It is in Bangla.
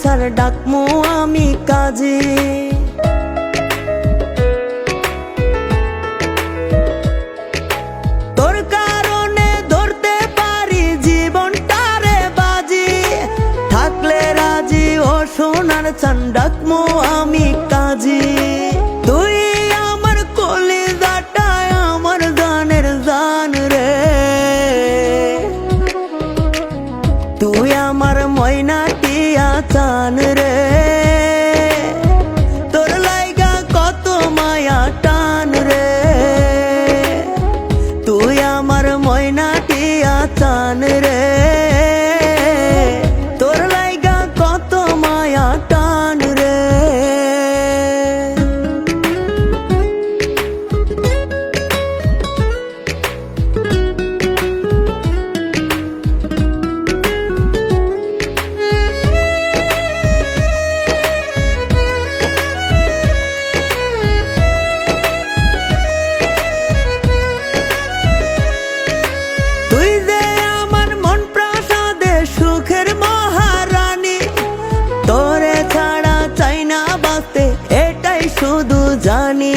ছাড় ডাকমু আমি কাজী। তোর কারণে ধরতে পারি জীবনটারে বাজি, থাকলে রাজি ও সোনার চান ডাকমু আমি কাজী। তুই আমার কলিজাটা আমার জানের জান রে, তুই আমার ময়না টিয়া চান রে, তোর লাইগা কত মায়া টান রে, তুই আমার ময়না টিয়া চান রে, তোর লাইগা কত মায়া টান রে। তোরে ছাড়া চাই না বাঁচতে এটাই শুধু জানি।